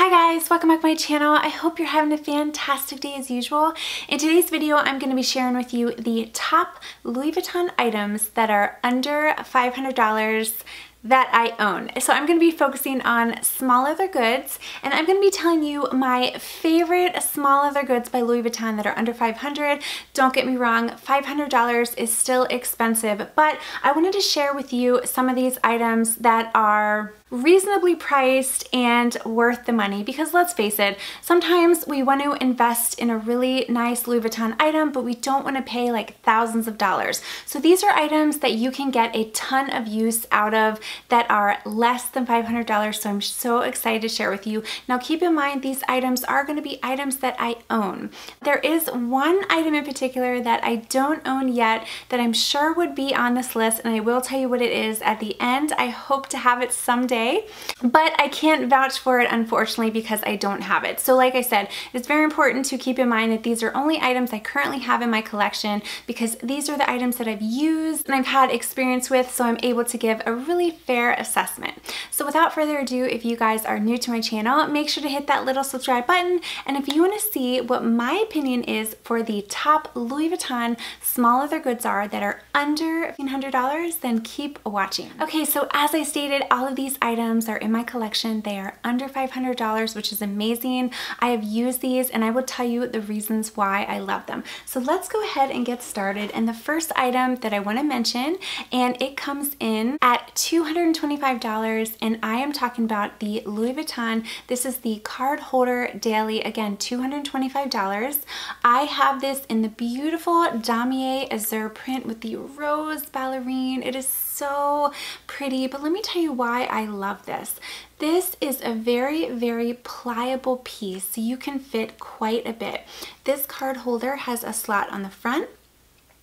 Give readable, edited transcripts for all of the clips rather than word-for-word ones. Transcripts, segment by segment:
Hi guys, welcome back to my channel. I hope you're having a fantastic day as usual. In today's video, I'm going to be sharing with you the top Louis Vuitton items that are under $500 that I own. So I'm going to be focusing on small leather goods, and I'm going to be telling you my favorite small leather goods by Louis Vuitton that are under $500. Don't get me wrong, $500 is still expensive, but I wanted to share with you some of these items that are reasonably priced and worth the money, because let's face it, sometimes we want to invest in a really nice Louis Vuitton item, but we don't want to pay like thousands of dollars. So these are items that you can get a ton of use out of that are less than $500, so I'm so excited to share with you. Now keep in mind, these items are going to be items that I own. There is one item in particular that I don't own yet that I'm sure would be on this list, and I will tell you what it is at the end. I hope to have it someday, but I can't vouch for it unfortunately because I don't have it. So like I said, it's very important to keep in mind that these are only items I currently have in my collection, because these are the items that I've used and I've had experience with, so I'm able to give a really fair assessment. So without further ado, if you guys are new to my channel, make sure to hit that little subscribe button, and if you want to see what my opinion is for the top Louis Vuitton small leather goods are that are under $1,500, then keep watching. Okay, so as I stated, all of these items are in my collection. They are under $500, which is amazing. I have used these and I will tell you the reasons why I love them. So let's go ahead and get started. And the first item that I want to mention, and it comes in at $225, and I am talking about the Louis Vuitton. This is the card holder daily, again $225. I have this in the beautiful damier azure print with the rose ballerine. It is so pretty, but let me tell you why I love this. This is a very pliable piece, so you can fit quite a bit. This card holder has a slot on the front,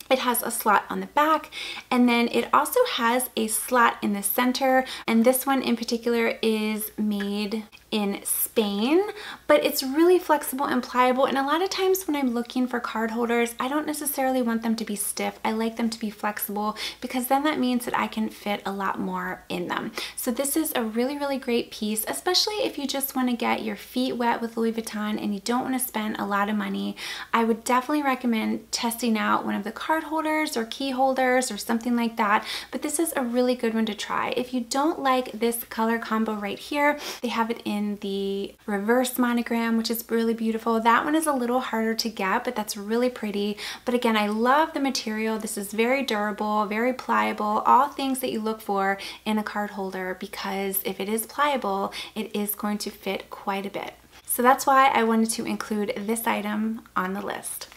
it has a slot on the back, and then it also has a slot in the center, and this one in particular is made in Spain, but it's really flexible and pliable. And a lot of times when I'm looking for card holders, I don't necessarily want them to be stiff. I like them to be flexible, because then that means that I can fit a lot more in them. So this is a really great piece, especially if you just want to get your feet wet with Louis Vuitton and you don't want to spend a lot of money. I would definitely recommend testing out one of the card holders or key holders or something like that, but this is a really good one to try. If you don't like this color combo right here, they have it in the reverse monogram, which is really beautiful. That one is a little harder to get, but that's really pretty. But again, I love the material. This is very durable, very pliable, all things that you look for in a card holder, because if it is pliable, it is going to fit quite a bit. So that's why I wanted to include this item on the list.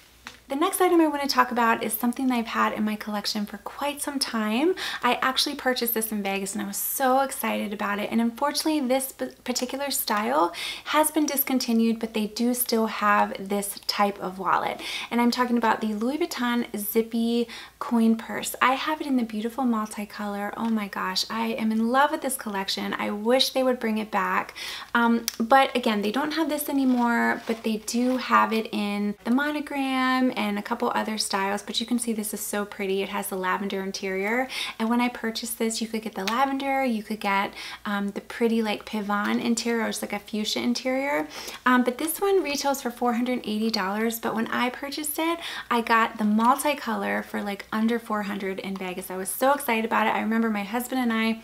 The next item I want to talk about is something that I've had in my collection for quite some time. I actually purchased this in Vegas and I was so excited about it. And unfortunately, this particular style has been discontinued, but they do still have this type of wallet. And I'm talking about the Louis Vuitton Zippy coin purse. I have it in the beautiful multicolor. Oh my gosh, I am in love with this collection. I wish they would bring it back. But again, they don't have this anymore, but they do have it in the monogram and a couple other styles. But you can see this is so pretty. It has the lavender interior, and when I purchased this, you could get the lavender, you could get the pretty like pivot interior, or just like a fuchsia interior, but this one retails for $480. But when I purchased it, I got the multicolor for like under $400 in Vegas. I was so excited about it. I remember my husband and I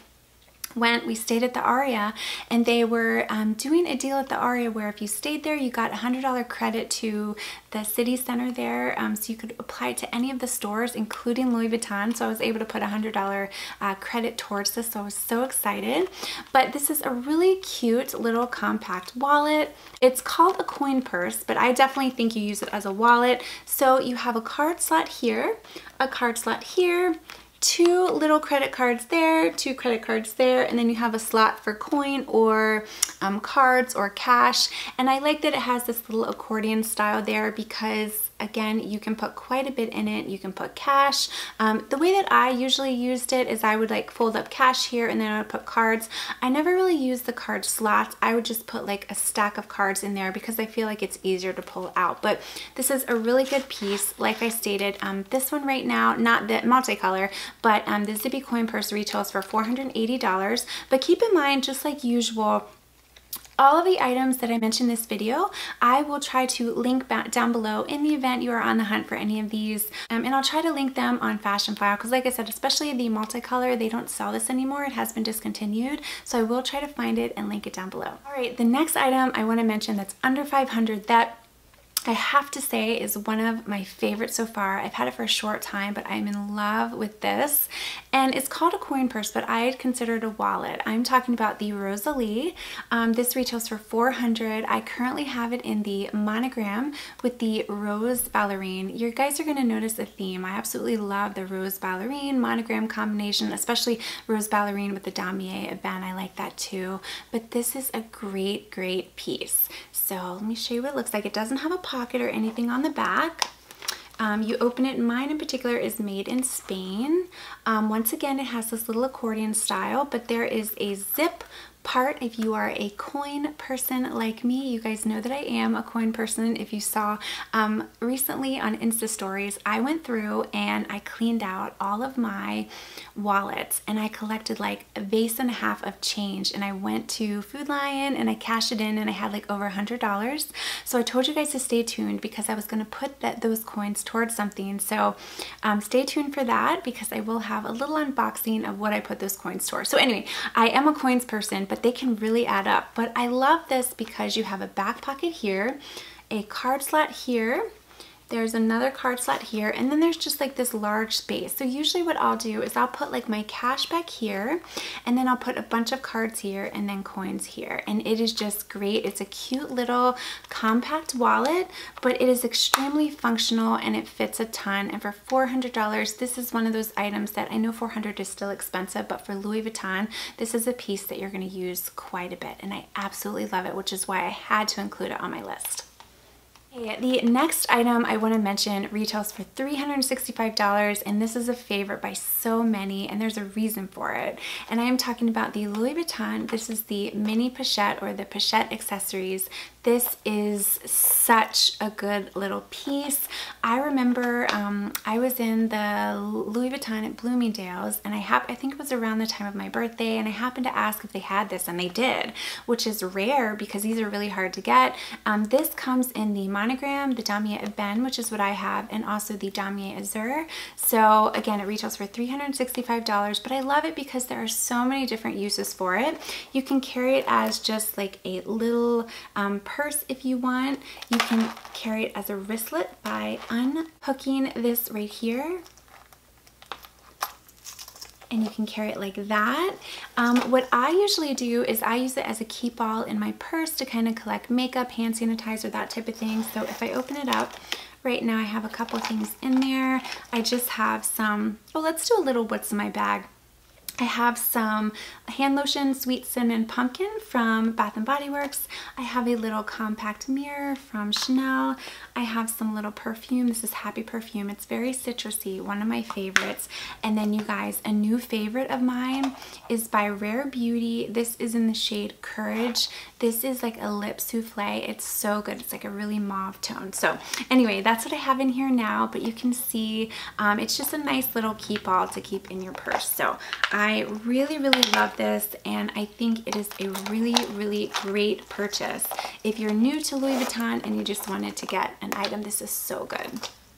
we stayed at the Aria, and they were doing a deal at the Aria where if you stayed there, you got $100 credit to the city center there, so you could apply it to any of the stores, including Louis Vuitton. So I was able to put $100 credit towards this, so I was so excited. But this is a really cute little compact wallet. It's called a coin purse, but I definitely think you use it as a wallet. So you have a card slot here, a card slot here, two little credit cards there, two credit cards there, and then you have a slot for coin or cards or cash. And I like that it has this little accordion style there, because again, you can put quite a bit in it. You can put cash. The way that I usually used it is I would like fold up cash here and then I would put cards. I never really used the card slots. I would just put like a stack of cards in there because I feel like it's easier to pull out. But this is a really good piece. Like I stated, this one right now, not the multicolor, but the Zippy coin purse retails for $480. But keep in mind, just like usual, All of the items that I mentioned in this video, I will try to link back down below in the event you are on the hunt for any of these. And I'll try to link them on Fashion File because like I said, especially the multicolor, they don't sell this anymore. It has been discontinued. So I will try to find it and link it down below. All right, the next item I want to mention that's under 500 that I have to say is one of my favorites so far. I've had it for a short time, but I'm in love with this. And it's called a coin purse, but I'd consider it a wallet. I'm talking about the Rosalie. This retails for $400. I currently have it in the monogram with the rose ballerine. You guys are gonna notice a theme. I absolutely love the rose ballerine monogram combination, especially rose ballerine with the damier event. I like that too. But this is a great, great piece. So let me show you what it looks like. It doesn't have a pocket or anything on the back. You open it, mine in particular is made in Spain. Once again, it has this little accordion style, but there is a zip part if you are a coin person like me. You guys know that I am a coin person. If you saw recently on Insta stories, I went through and I cleaned out all of my wallets and I collected like a vase and a half of change, and I went to Food Lion and I cashed it in and I had like over $100. So I told you guys to stay tuned because I was going to put those coins towards something. So stay tuned for that because I will have a little unboxing of what I put those coins towards. So anyway, I am a coins person, but they can really add up. But I love this because you have a back pocket here, a card slot here, there's another card slot here, and then there's just like this large space. So usually what I'll do is I'll put like my cash back here, and then I'll put a bunch of cards here and then coins here. And it is just great. It's a cute little compact wallet, but it is extremely functional and it fits a ton. And for $400, this is one of those items that I know $400 is still expensive, but for Louis Vuitton, this is a piece that you're going to use quite a bit. And I absolutely love it, which is why I had to include it on my list. The next item I want to mention retails for $365, and this is a favorite by so many, and there's a reason for it. And I am talking about the Louis Vuitton. This is the mini Pachette or the Pachette accessories. This is such a good little piece. I remember I was in the Louis Vuitton at Bloomingdale's, and I think it was around the time of my birthday, and I happened to ask if they had this, and they did, which is rare because these are really hard to get. This comes in the monogram, the damier ebene, which is what I have, and also the damier azur. So again, it retails for $365, but I love it because there are so many different uses for it. You can carry it as just like a little purse if you want. You can carry it as a wristlet by unhooking this right here, and you can carry it like that. What I usually do is I use it as a keep all in my purse to kind of collect makeup, hand sanitizer, that type of thing. So if I open it up, right now I have a couple things in there. I just have some, oh, let's do a little what's in my bag. I have some hand lotion, Sweet Cinnamon Pumpkin from Bath & Body Works. I have a little compact mirror from Chanel. I have some little perfume. This is Happy Perfume. It's very citrusy, one of my favorites. And then you guys, a new favorite of mine is by Rare Beauty. This is in the shade Courage. This is like a lip souffle. It's so good. It's like a really mauve tone. So anyway, that's what I have in here now, but you can see it's just a nice little keep all to keep in your purse. So I really, really love this, and I think it is a really, really great purchase. If you're new to Louis Vuitton and you just wanted to get an item, this is so good.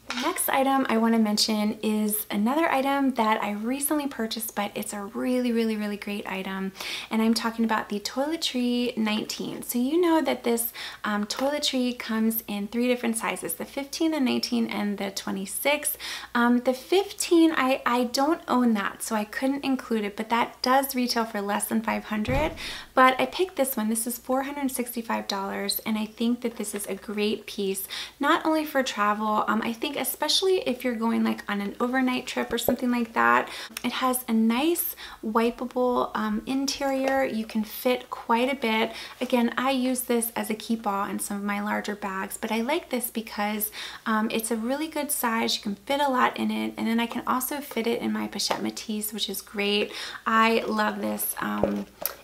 The next item I want to mention is another item that I recently purchased, but it's a really, really, really great item, and I'm talking about the Toiletry 19. So you know that this toiletry comes in 3 different sizes, the 15, the 19, and the 26. The 15, I don't own that, so I couldn't include it, but that does retail for less than $500. But I picked this one. This is $465, and I think that this is a great piece, not only for travel, I think especially if you're going like on an overnight trip or something like that. It has a nice wipeable interior. You can fit quite a bit. Again, I use this as a keep all in some of my larger bags, but I like this because it's a really good size. You can fit a lot in it, and then I can also fit it in my Pachette Matisse, which is great. I love this.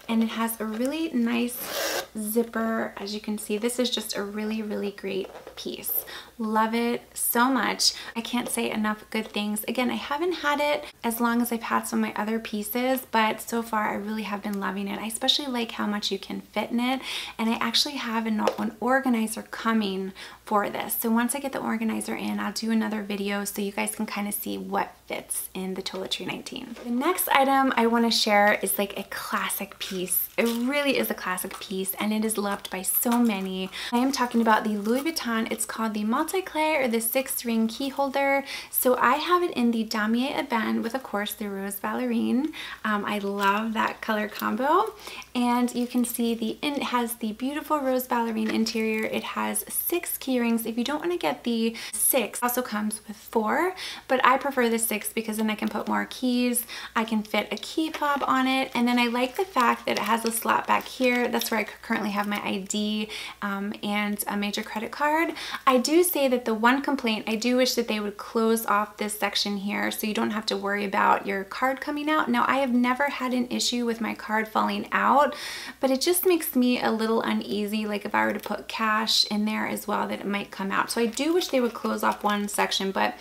and it has a really nice zipper. As you can see, this is just a really, really great piece. Love it so much. I can't say enough good things. Again, I haven't had it as long as I've had some of my other pieces, but so far I really have been loving it. I especially like how much you can fit in it, and I actually have an organizer coming for this. So once I get the organizer in, I'll do another video so you guys can kind of see what fits in the Toiletry 19. The next item I want to share is like a classic piece. It really is a classic piece, and it is loved by so many. I am talking about the Louis Vuitton. It's called the multi-clay, or the 6-ring key holder. So I have it in the damier ebene with, of course, the rose ballerine. I love that color combo, and you can see it has the beautiful rose ballerine interior. It has 6 key rings. If you don't want to get the 6, it also comes with 4, but I prefer the 6 because then I can put more keys. I can fit a key fob on it, and then I like the fact that it has a slot back here. That's where I currently have my ID and a major credit card. I do say that the one complaint, I do wish that they would close off this section here so you don't have to worry about your card coming out. Now, I have never had an issue with my card falling out, but it just makes me a little uneasy, like if I were to put cash in there as well, that it might come out. So I do wish they would close off one section, but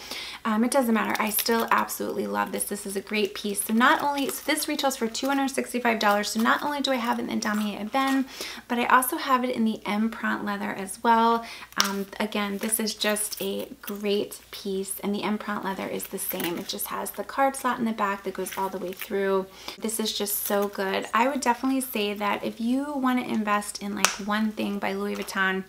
it doesn't matter. I still absolutely love this. This is a great piece. So this retails for $265. So not only do I have it in damier ebene, but I also have it in the empreinte leather as well. Again, this is just a great piece, and the empreinte leather is the same. It just has the card slot in the back that goes all the way through. This is just so good. I would definitely say that if you want to invest in like one thing by Louis Vuitton,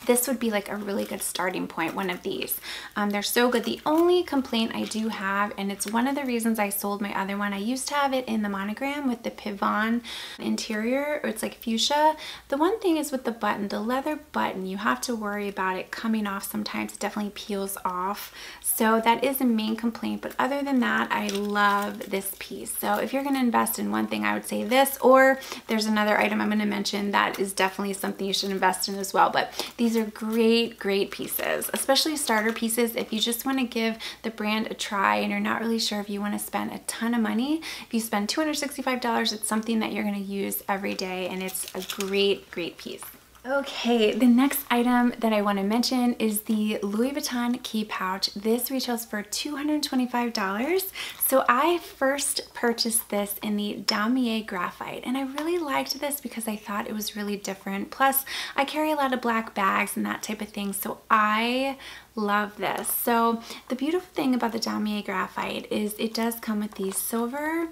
this would be like a really good starting point, one of these. They're so good. The only complaint I do have, and it's one of the reasons I sold my other one, I used to have it in the monogram with the pivot interior, or it's like fuchsia. The one thing is with the button, the leather button, you have to worry about it coming off sometimes. It definitely peels off. So that is a main complaint, but other than that, I love this piece. So if you're gonna invest in one thing, I would say this, or there's another item I'm gonna mention that is definitely something you should invest in as well. But these are great, great pieces, especially starter pieces. If you just want to give the brand a try and you're not really sure if you want to spend a ton of money, if you spend $265, it's something that you're going to use every day, and it's a great, great piece. Okay, the next item that I want to mention is the Louis Vuitton key pouch. This retails for $225. So I first purchased this in the damier graphite, and I really liked this because I thought it was really different. Plus, I carry a lot of black bags and that type of thing, so I love this. So the beautiful thing about the damier graphite is it does come with these silver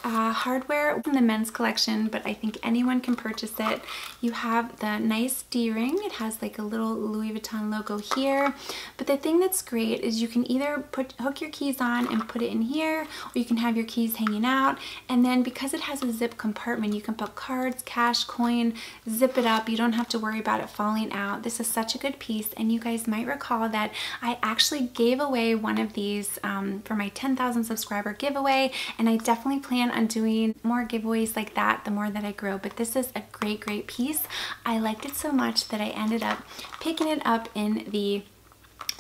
hardware in the men's collection, but I think anyone can purchase it. You have the nice D-ring. It has like a little Louis Vuitton logo here, but the thing that's great is you can either hook your keys on and put it in here, or you can have your keys hanging out, and then because it has a zip compartment, you can put cards, cash, coin, zip it up. You don't have to worry about it falling out. This is such a good piece, and you guys might recall that I actually gave away one of these for my 10,000 subscriber giveaway, and I definitely plan on doing more giveaways like that the more that I grow. But this is a great, great piece. I liked it so much that I ended up picking it up in the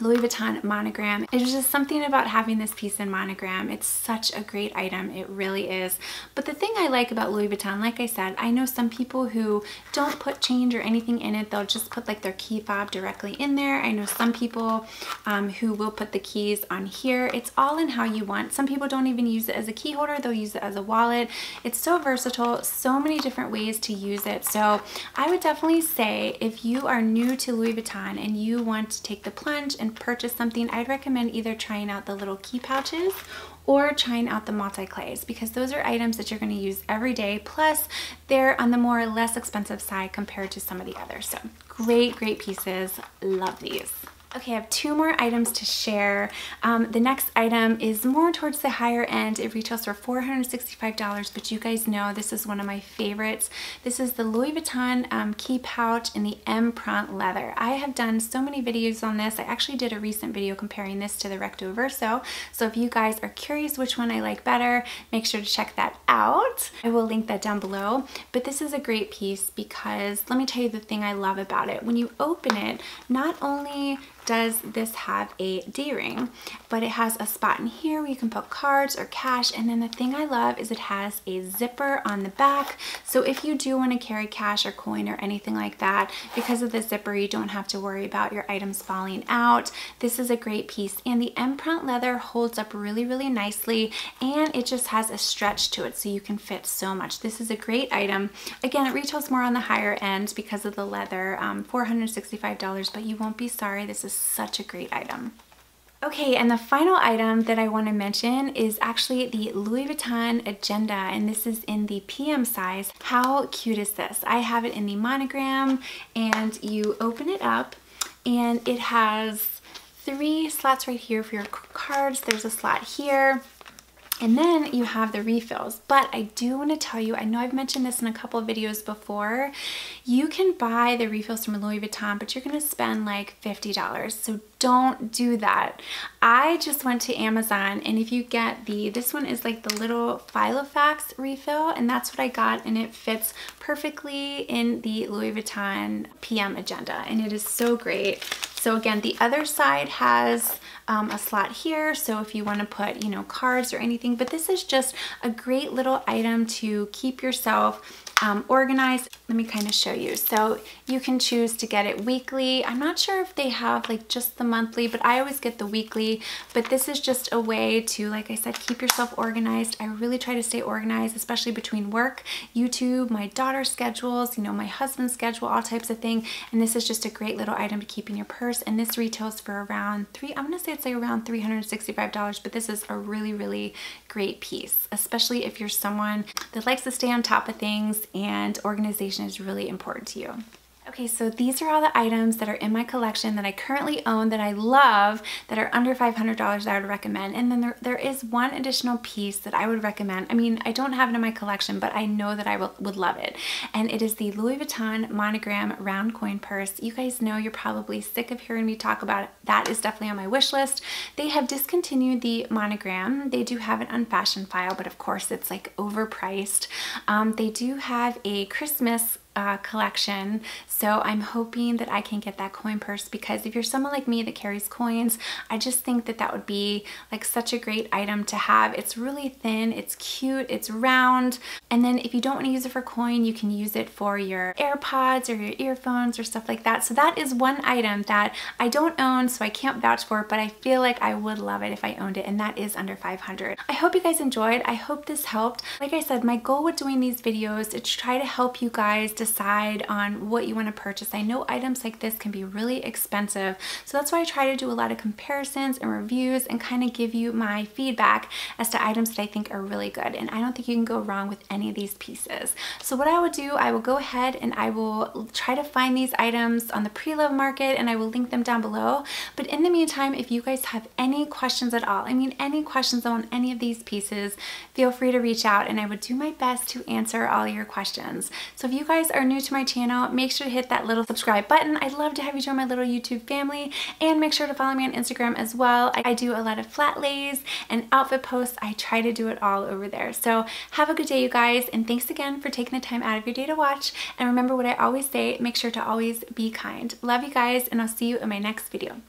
Louis Vuitton monogram. It was just something about having this piece in monogram. It's such a great item. It really is. But the thing I like about Louis Vuitton, like I said, I know some people who don't put change or anything in it. They'll just put like their key fob directly in there. I know some people who will put the keys on here. It's all in how you want. Some people don't even use it as a key holder. They'll use it as a wallet. It's so versatile, so many different ways to use it. So I would definitely say if you are new to Louis Vuitton and you want to take the plunge and purchase something, I'd recommend either trying out the little key pouches or trying out the multi-clays, because those are items that you're going to use every day, plus they're on the more or less expensive side compared to some of the others. So great, great pieces. Love these. Okay, I have 2 more items to share. The next item is more towards the higher end. It retails for $465, but you guys know this is one of my favorites. This is the Louis Vuitton key pouch in the empreinte leather. I have done so many videos on this. I actually did a recent video comparing this to the Recto Verso. So if you guys are curious which one I like better, make sure to check that out. I will link that down below. But this is a great piece because let me tell you the thing I love about it. When you open it, not only does this have a D-ring, but it has a spot in here where you can put cards or cash. And then the thing I love is it has a zipper on the back. So if you do want to carry cash or coin or anything like that, because of the zipper, you don't have to worry about your items falling out. This is a great piece, and the empreinte leather holds up really, really nicely, and it just has a stretch to it so you can fit so much. This is a great item. Again, it retails more on the higher end because of the leather, $465, but you won't be sorry. This is such a great item. Okay, and the final item that I want to mention is actually the Louis Vuitton Agenda, and this is in the PM size. How cute is this? I have it in the monogram, and you open it up, and it has 3 slots right here for your cards. There's a slot here. And then you have the refills. But I do want to tell you, I know I've mentioned this in a couple of videos before, you can buy the refills from Louis Vuitton, but you're going to spend like $50. So don't do that. I just went to Amazon, and if you get this one is like the little Filofax refill, and that's what I got, and it fits perfectly in the Louis Vuitton PM Agenda, and it is so great. So again, the other side has a slot here, so if you want to put, you know, cards or anything, but this is just a great little item to keep yourself organized. Let me kind of show you. So you can choose to get it weekly. I'm not sure if they have like just the monthly, but I always get the weekly. But this is just a way to, like I said, keep yourself organized. I really try to stay organized, especially between work, YouTube, my daughter's schedules, you know, my husband's schedule, all types of things. And this is just a great little item to keep in your purse. And this retails for around I'm gonna say it's like around $365, but this is a really, really great piece, especially if you're someone that likes to stay on top of things and organization is really important to you. Okay, so these are all the items that are in my collection that I currently own, that I love, that are under $500 that I would recommend. And then there is one additional piece that I would recommend. I mean, I don't have it in my collection, but I know that I would love it. And it is the Louis Vuitton Monogram Round Coin Purse. You guys know, you're probably sick of hearing me talk about it. That is definitely on my wish list. They have discontinued the monogram. They do have it on Fashion File, but of course it's like overpriced. They do have a Christmas collection, so I'm hoping that I can get that coin purse, because if you're someone like me that carries coins, I just think that that would be like such a great item to have. It's really thin, it's cute, it's round, and then if you don't want to use it for coin, you can use it for your AirPods or your earphones or stuff like that. So that is one item that I don't own, so I can't vouch for it, but I feel like I would love it if I owned it, and that is under $500. I hope you guys enjoyed. I hope this helped. Like I said, my goal with doing these videos is to try to help you guys decide on what you want to purchase. I know items like this can be really expensive, so that's why I try to do a lot of comparisons and reviews and kind of give you my feedback as to items that I think are really good, and I don't think you can go wrong with any of these pieces. So what I would do, I will go ahead and I will try to find these items on the pre-love market, and I will link them down below. But in the meantime, if you guys have any questions at all, I mean any questions on any of these pieces, feel free to reach out, and I would do my best to answer all your questions. So if you guys are new to my channel, make sure to hit that little subscribe button. I'd love to have you join my little YouTube family, and make sure to follow me on Instagram as well. I do a lot of flat lays and outfit posts. I try to do it all over there. So have a good day, you guys, and thanks again for taking the time out of your day to watch. And remember what I always say, make sure to always be kind. Love you guys, and I'll see you in my next video.